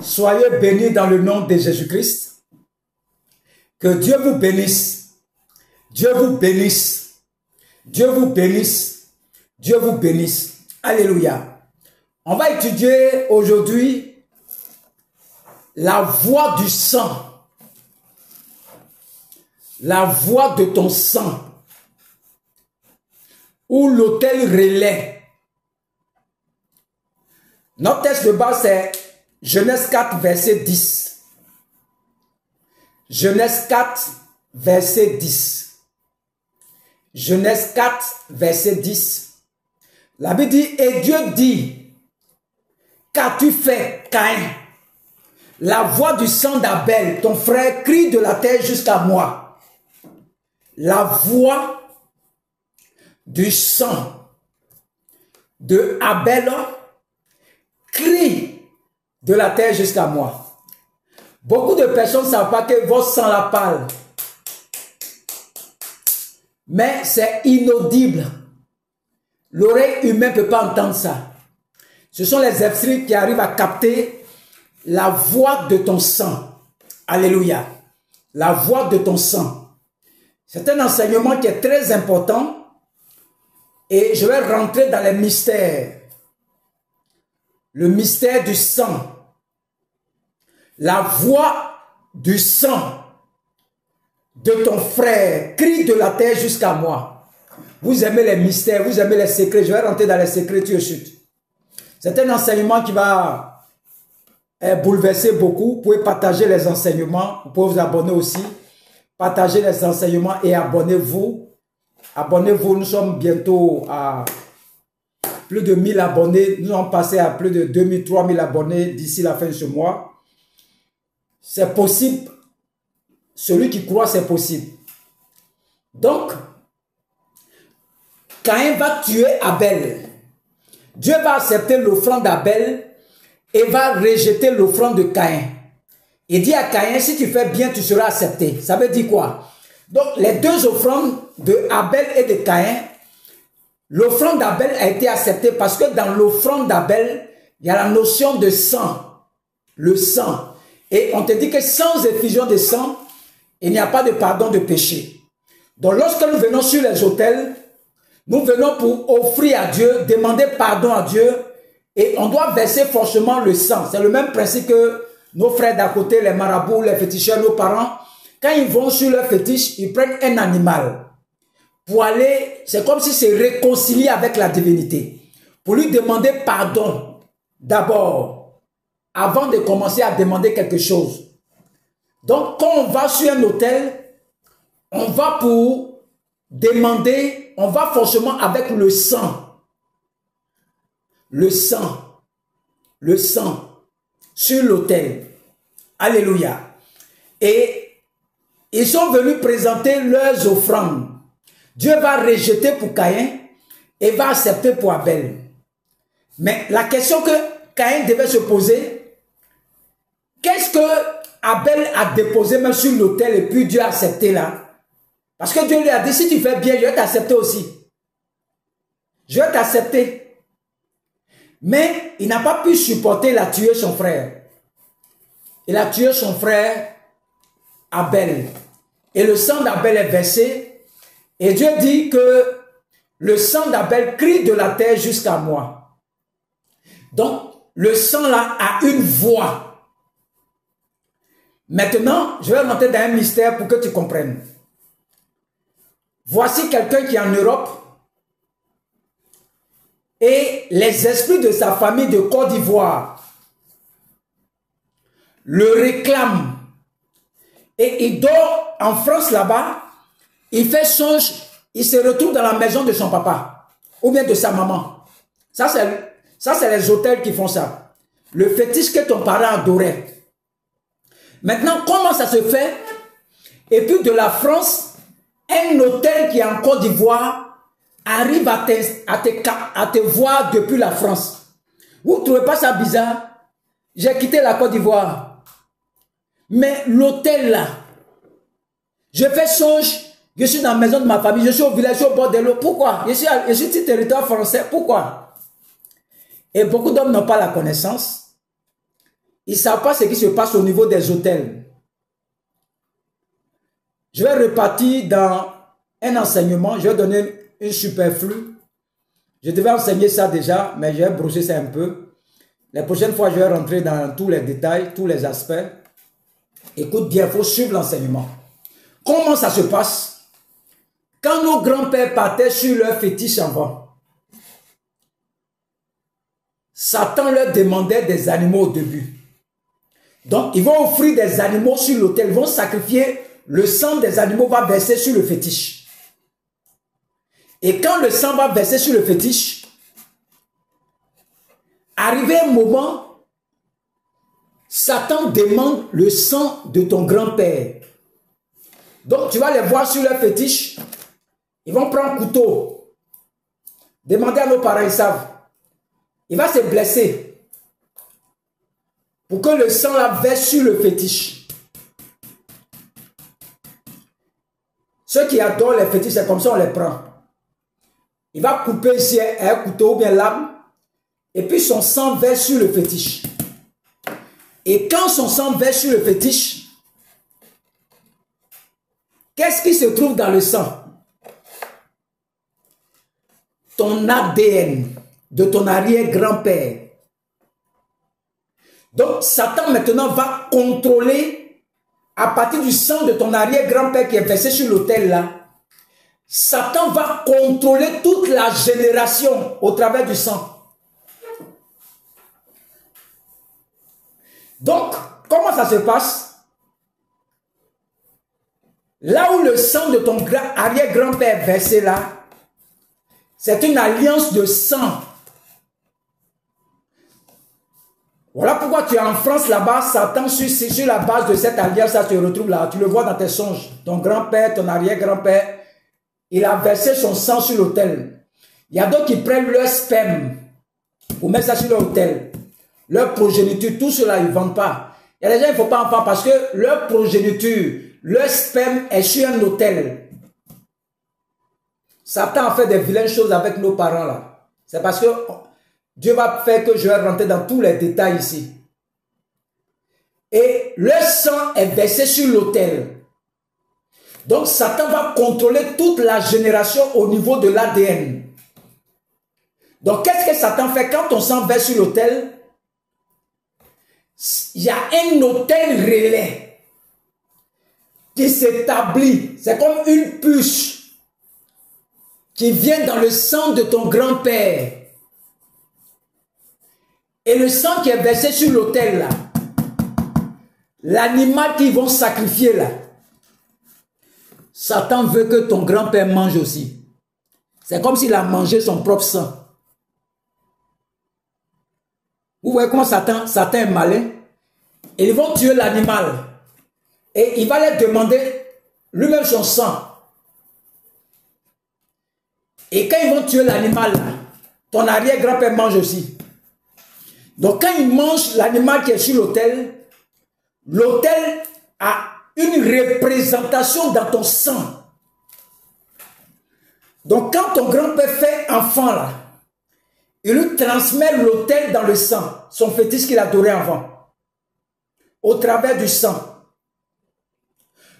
Soyez bénis dans le nom de Jésus-Christ. Que Dieu vous bénisse. Dieu vous bénisse. Dieu vous bénisse. Dieu vous bénisse. Alléluia. On va étudier aujourd'hui la voix du sang. La voix de ton sang. Ou l'autel relais. Notre texte de base c'est Genèse 4, verset 10. Genèse 4, verset 10. Genèse 4, verset 10. La Bible dit, et Dieu dit, qu'as-tu fait, Caïn? La voix du sang d'Abel, ton frère, crie de la terre jusqu'à moi. La voix du sang de Abel crie de la terre jusqu'à moi. Beaucoup de personnes ne savent pas que votre sang la parle. Mais c'est inaudible. L'oreille humaine ne peut pas entendre ça. Ce sont les esprits qui arrivent à capter la voix de ton sang. Alléluia. La voix de ton sang. C'est un enseignement qui est très important. Et je vais rentrer dans les mystères. Le mystère du sang. La voix du sang de ton frère crie de la terre jusqu'à moi. Vous aimez les mystères, vous aimez les secrets. Je vais rentrer dans les secrets tout de suite. C'est un enseignement qui va bouleverser beaucoup. Vous pouvez partager les enseignements. Vous pouvez vous abonner aussi. Partagez les enseignements et abonnez-vous. Abonnez-vous, nous sommes bientôt à plus de 1000 abonnés. Nous sommes passés à plus de 2000, 3000 abonnés d'ici la fin de ce mois. C'est possible. Celui qui croit, c'est possible. Donc, Caïn va tuer Abel. Dieu va accepter l'offrande d'Abel et va rejeter l'offrande de Caïn. Il dit à Caïn, si tu fais bien, tu seras accepté. Ça veut dire quoi? Donc, les deux offrandes de Abel et de Caïn, l'offrande d'Abel a été acceptée parce que dans l'offrande d'Abel, il y a la notion de sang. Le sang. Et on te dit que sans effusion de sang, il n'y a pas de pardon de péché. Donc, lorsque nous venons sur les autels, nous venons pour offrir à Dieu, demander pardon à Dieu, et on doit verser forcément le sang. C'est le même principe que nos frères d'à côté, les marabouts, les féticheurs, nos parents, quand ils vont sur leur fétiche, ils prennent un animal pour aller, c'est comme si c'est réconcilier avec la divinité, pour lui demander pardon d'abord, avant de commencer à demander quelque chose. Donc, quand on va sur un autel, on va pour demander, on va forcément avec le sang. Le sang. Le sang. Sur l'autel. Alléluia. Et ils sont venus présenter leurs offrandes. Dieu va rejeter pour Caïn et va accepter pour Abel. Mais la question que Caïn devait se poser, qu'est-ce que Abel a déposé même sur l'autel et puis Dieu a accepté là? Parce que Dieu lui a dit, si tu fais bien, je vais t'accepter aussi. Je vais t'accepter. Mais il n'a pas pu supporter, il a tué son frère. Il a tué son frère Abel. Et le sang d'Abel est versé. Et Dieu dit que le sang d'Abel crie de la terre jusqu'à moi. Donc, le sang là a une voix. Maintenant, je vais rentrer dans un mystère pour que tu comprennes. Voici quelqu'un qui est en Europe et les esprits de sa famille de Côte d'Ivoire le réclament. Et il dort en France là-bas, il fait songe, il se retrouve dans la maison de son papa ou bien de sa maman. Ça, c'est les autels qui font ça. Le fétiche que ton parent adorait. Maintenant, comment ça se fait? Et puis de la France, un autel qui est en Côte d'Ivoire arrive à te voir depuis la France. Vous ne trouvez pas ça bizarre? J'ai quitté la Côte d'Ivoire. Mais l'autel là, je fais songe, je suis dans la maison de ma famille, je suis au village, je suis au bord de l'eau. Pourquoi? Je suis sur territoire français. Pourquoi? Et beaucoup d'hommes n'ont pas la connaissance. ils ne savent pas ce qui se passe au niveau des hôtels. Je vais repartir dans un enseignement, je vais donner une superflue. Je devais enseigner ça déjà, mais je vais brosser ça un peu. La prochaine fois, je vais rentrer dans tous les détails, tous les aspects. Écoute bien, il faut suivre l'enseignement. Comment ça se passe? Quand nos grands-pères partaient sur leur fétiche avant, Satan leur demandait des animaux au début. Donc, ils vont offrir des animaux sur l'autel, ils vont sacrifier, le sang des animaux va verser sur le fétiche. Et quand le sang va verser sur le fétiche, arrivé un moment, Satan demande le sang de ton grand-père. Donc, tu vas les voir sur leur fétiche, ils vont prendre un couteau. Demandez à nos parents, ils savent. Il va se blesser pour que le sang la verse sur le fétiche. Ceux qui adorent les fétiches, c'est comme ça on les prend. Il va couper ici un couteau ou bien lame, et puis son sang verse sur le fétiche. Et quand son sang verse sur le fétiche, qu'est-ce qui se trouve dans le sang? Ton ADN de ton arrière-grand-père. Donc, Satan maintenant va contrôler, à partir du sang de ton arrière-grand-père qui est versé sur l'autel là, Satan va contrôler toute la génération au travers du sang. Donc, comment ça se passe? Là où le sang de ton arrière-grand-père est versé là, c'est une alliance de sang. Voilà pourquoi tu es en France là-bas, Satan sur la base de cette alliance, ça se retrouve là. Tu le vois dans tes songes. Ton grand-père, ton arrière-grand-père, il a versé son sang sur l'autel. Il y a d'autres qui prennent leur sperme pour mettre ça sur l'autel. Leur progéniture, tout cela, ils ne vendent pas. Il y a des gens, il ne faut pas en faire parce que leur progéniture, leur sperme est sur un autel. Satan a fait des vilaines choses avec nos parents là. C'est parce que Dieu va faire que je vais rentrer dans tous les détails ici. Et le sang est versé sur l'autel. Donc Satan va contrôler toute la génération au niveau de l'ADN. Donc qu'est-ce que Satan fait quand ton sang verse sur l'autel? Il y a un autel relais qui s'établit. C'est comme une puce qui vient dans le sang de ton grand-père. Et le sang qui est versé sur l'autel là, l'animal qu'ils vont sacrifier là, Satan veut que ton grand-père mange aussi. C'est comme s'il a mangé son propre sang. Vous voyez comment Satan est malin? Ils vont tuer l'animal. Et il va leur demander lui-même son sang. Et quand ils vont tuer l'animal, ton arrière-grand-père mange aussi. Donc quand ils mangent l'animal qui est sur l'autel, l'autel a une représentation dans ton sang. Donc quand ton grand-père fait enfant là, il lui transmet l'autel dans le sang, son fétiche qu'il adorait avant, au travers du sang.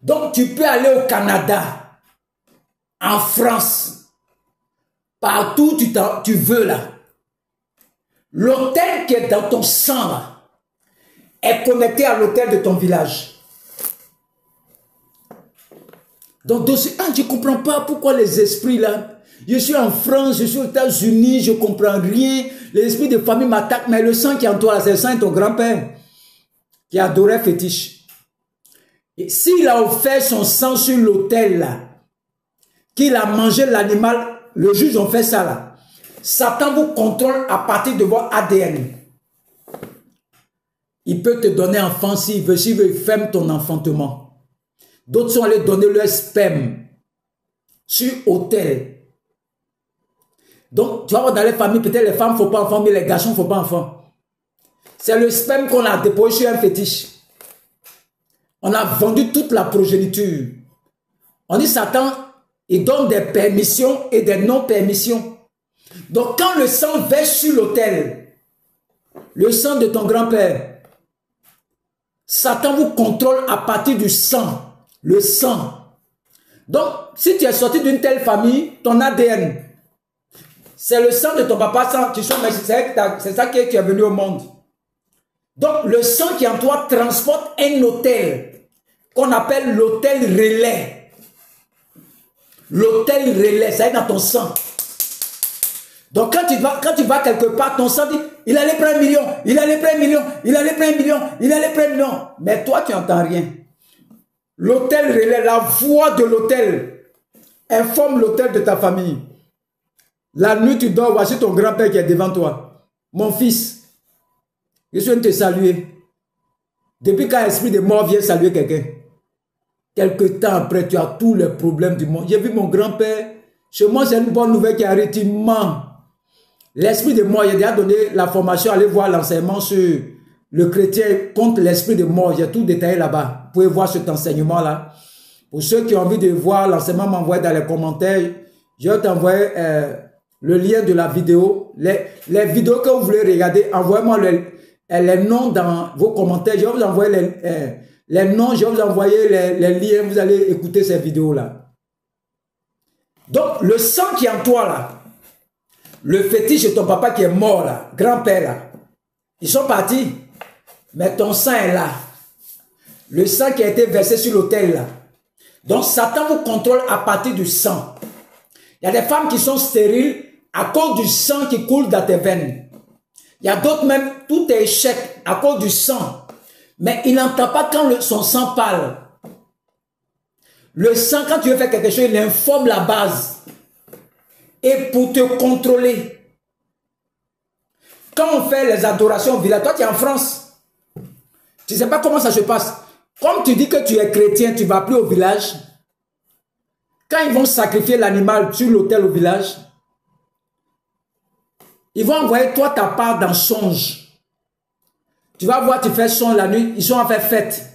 Donc tu peux aller au Canada, en France, partout où tu veux là. L'autel qui est dans ton sang là, est connecté à l'autel de ton village. Donc, je ne comprends pas pourquoi les esprits là, je suis en France, je suis aux États-Unis, je ne comprends rien, les esprits de famille m'attaquent, mais le sang qui est en toi, c'est le sang de ton grand-père qui adorait fétiche. Et s'il a offert son sang sur l'autel là, qu'il a mangé l'animal, le juge ont fait ça là, Satan vous contrôle à partir de votre ADN. Il peut te donner enfant s'il veut il ferme ton enfantement. D'autres sont allés donner leur sperme sur autel. Donc, tu vas voir dans les familles, peut-être les femmes ne font pas enfant, mais les garçons ne font pas enfant. C'est le sperme qu'on a déposé sur un fétiche. On a vendu toute la progéniture. On dit Satan, il donne des permissions et des non-permissions. Donc, quand le sang verse sur l'autel, le sang de ton grand-père, Satan vous contrôle à partir du sang. Le sang. Donc, si tu es sorti d'une telle famille, ton ADN, c'est le sang de ton papa, c'est ça qui est tu es venu au monde. Donc, le sang qui en toi transporte un hôtel qu'on appelle l'hôtel relais. L'hôtel relais, ça est dans ton sang. Donc, quand tu vas quelque part, ton sang dit, il allait prendre 1 million, il allait prendre 1 million, il allait prendre 1 million, il allait prendre 1 million. Mais toi, tu n'entends rien. L'hôtel relais, la voix de l'hôtel, informe l'hôtel de ta famille. La nuit, tu dors, voici ton grand-père qui est devant toi. Mon fils, je suis venu te saluer. Depuis quand l'esprit de mort vient saluer quelqu'un, quelque temps après, tu as tous les problèmes du monde. J'ai vu mon grand-père, chez moi, c'est une bonne nouvelle qui arrive, tu mens. L'esprit de mort, j'ai déjà donné la formation, allez voir l'enseignement sur le chrétien contre l'esprit de mort. J'ai tout détaillé là-bas. Vous pouvez voir cet enseignement-là. Pour ceux qui ont envie de voir l'enseignement, m'envoyer dans les commentaires. Je vais t'envoyer le lien de la vidéo. Les vidéos que vous voulez regarder, envoyez-moi les noms dans vos commentaires. Je vais vous envoyer les noms, je vais vous envoyer les liens. Vous allez écouter ces vidéos-là. Donc, le sang qui est en toi, là, le fétiche de ton papa qui est mort, là, grand-père, là, ils sont partis. Mais ton sang est là. Le sang qui a été versé sur l'autel, là. Donc, Satan vous contrôle à partir du sang. Il y a des femmes qui sont stériles à cause du sang qui coule dans tes veines. Il y a d'autres même, tout est échec à cause du sang. Mais il n'entend pas quand son sang parle. Le sang, quand tu veux faire quelque chose, il informe la base. Et pour te contrôler. Quand on fait les adorations au village, toi tu es en France. Tu ne sais pas comment ça se passe. Comme tu dis que tu es chrétien, tu ne vas plus au village. Quand ils vont sacrifier l'animal sur l'autel au village, ils vont envoyer toi ta part dans songe. Tu vas voir, tu fais son la nuit, ils sont en fait fête.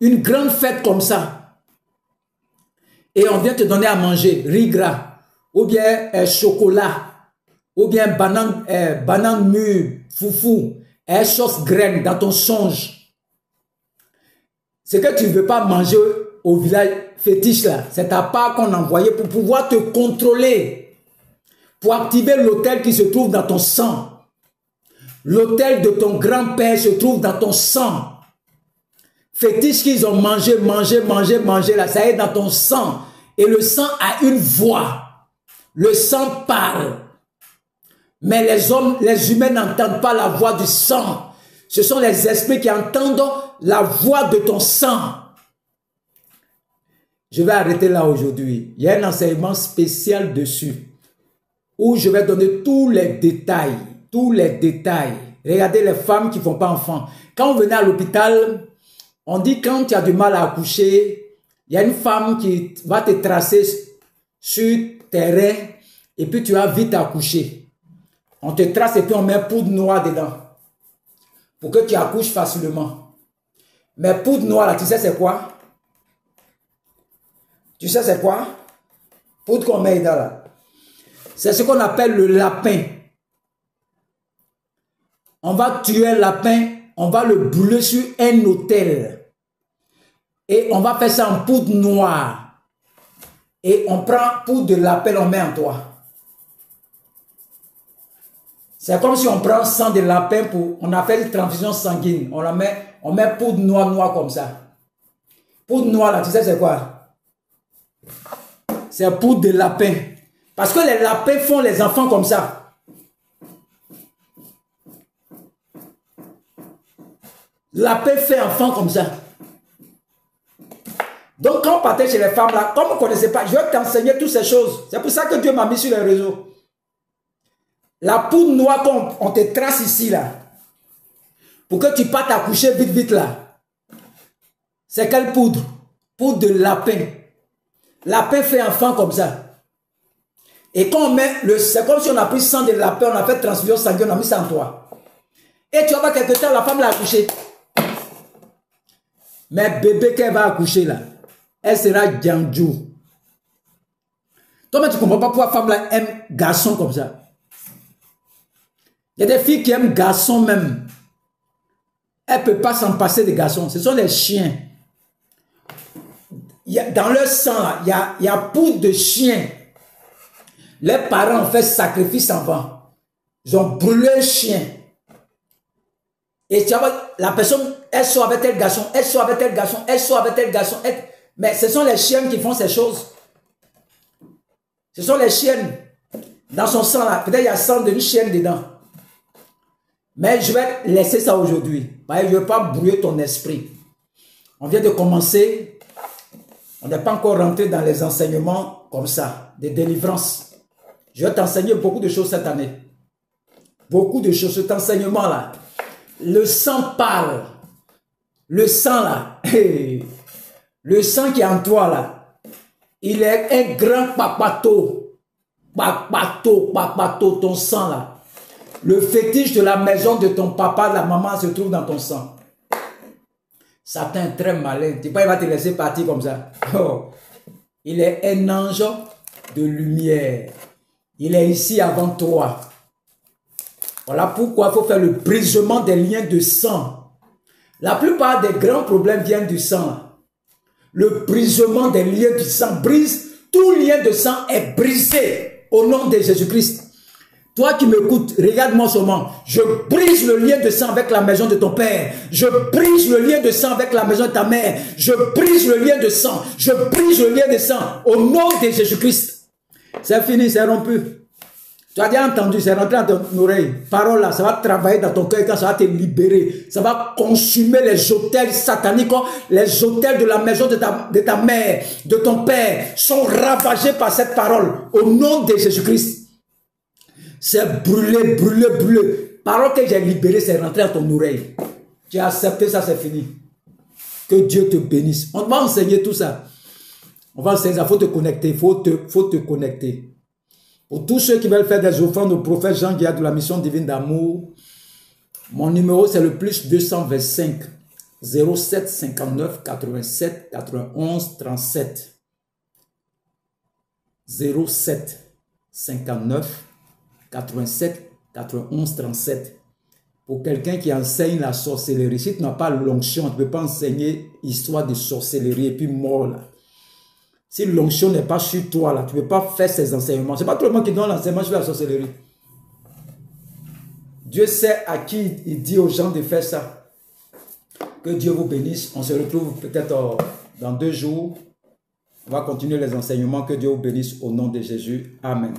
Une grande fête comme ça. Et on vient te donner à manger, riz gras, ou bien chocolat, ou bien banane mûre, foufou, sauce graine dans ton songe. Ce que tu ne veux pas manger au village fétiche là, c'est ta part qu'on a envoyée pour pouvoir te contrôler, pour activer l'autel qui se trouve dans ton sang. L'autel de ton grand-père se trouve dans ton sang. Fétiche qu'ils ont mangé là, ça est dans ton sang. Et le sang a une voix. Le sang parle. Mais les humains n'entendent pas la voix du sang. Ce sont les esprits qui entendent la voix de ton sang. Je vais arrêter là aujourd'hui. Il y a un enseignement spécial dessus, où je vais donner tous les détails. Tous les détails. Regardez les femmes qui ne font pas enfant. Quand vous venez à l'hôpital, on dit quand tu as du mal à accoucher, il y a une femme qui va te tracer sur tes reins et puis tu vas vite accoucher. On te trace et puis on met poudre noire dedans pour que tu accouches facilement. Mais poudre noire là, tu sais c'est quoi? Tu sais c'est quoi? Poudre qu'on met dedans là. C'est ce qu'on appelle le lapin. On va tuer un lapin, on va le brûler sur un autel. Et on va faire ça en poudre noire. Et on prend poudre de lapin, on met en toi. C'est comme si on prend sang de lapin pour... On a fait une transfusion sanguine. On met poudre noire comme ça. Poudre noire là, tu sais c'est quoi? C'est poudre de lapin. Parce que les lapins font les enfants comme ça. Lapin fait enfant comme ça. Donc quand on partait chez les femmes là, comme on ne connaissait pas, je vais t'enseigner toutes ces choses. C'est pour ça que Dieu m'a mis sur les réseaux. La poudre noire qu'on te trace ici là, pour que tu partes accoucher vite là. C'est quelle poudre? Poudre de lapin. Lapin fait enfant comme ça. Et quand on met c'est comme si on a pris sang de lapin, on a fait transfusion sanguine, on a mis ça en toi. Et tu vas voir quelque temps, la femme l'a accouché. Mais bébé qu'elle va accoucher là, elle sera Djandjou. Toi, tu ne comprends pas pourquoi femme là aime garçon comme ça. Il y a des filles qui aiment garçon même. elle ne peut pas s'en passer des garçons. Ce sont les chiens. Dans leur sang, il y a poudre de chien. Les parents ont fait sacrifice avant. Ils ont brûlé un chien. Et tu vois, la personne, elle sort avec tel garçon, elle sort avec tel garçon, elle sort avec tel garçon. Mais ce sont les chiens qui font ces choses. Ce sont les chiennes. Dans son sang, là, peut-être il y a sang d'une chienne dedans. Mais je vais laisser ça aujourd'hui. Je ne veux pas brouiller ton esprit. On vient de commencer. On n'est pas encore rentré dans les enseignements comme ça, des délivrances. Je vais t'enseigner beaucoup de choses cette année. Beaucoup de choses. Cet enseignement-là. Le sang parle. Le sang là. Le sang qui est en toi là. Il est un grand papato. Papato, ton sang là. Le fétiche de la maison de ton papa, de la maman se trouve dans ton sang. Satan est très malin. Tu sais pas, il va te laisser partir comme ça. Oh. Il est un ange de lumière. Il est ici avant toi. Voilà pourquoi il faut faire le brisement des liens de sang. La plupart des grands problèmes viennent du sang. Le brisement des liens du sang brise. Tout lien de sang est brisé au nom de Jésus-Christ. Toi qui m'écoutes, regarde-moi seulement. Je brise le lien de sang avec la maison de ton père. Je brise le lien de sang avec la maison de ta mère. Je brise le lien de sang. Je brise le lien de sang au nom de Jésus-Christ. C'est fini, c'est rompu. Tu as déjà entendu, c'est rentré dans ton oreille. Parole là, ça va travailler dans ton cœur quand ça va te libérer. Ça va consumer les autels sataniques, les autels de la maison de ta mère, de ton père, sont ravagés par cette parole au nom de Jésus-Christ. C'est brûlé, brûlé, brûlé. Parole que j'ai libérée, c'est rentré dans ton oreille. Tu as accepté ça, c'est fini. Que Dieu te bénisse. On va enseigner tout ça. On va enseigner ça, il faut te connecter, il faut te connecter. Pour tous ceux qui veulent faire des offrandes au prophète Jean-Guiard de la mission divine d'amour, mon numéro c'est le plus 225 07 59 87 91 37. 07 59 87 91 37. Pour quelqu'un qui enseigne la sorcellerie, si tu n'as pas l'onction, tu ne peux pas enseigner histoire de sorcellerie et puis mort là. Si l'onction n'est pas sur toi, là, tu ne peux pas faire ces enseignements. Ce n'est pas tout le monde qui donne l'enseignement sur la sorcellerie. Dieu sait à qui il dit aux gens de faire ça. Que Dieu vous bénisse. On se retrouve peut-être dans 2 jours. On va continuer les enseignements. Que Dieu vous bénisse au nom de Jésus. Amen.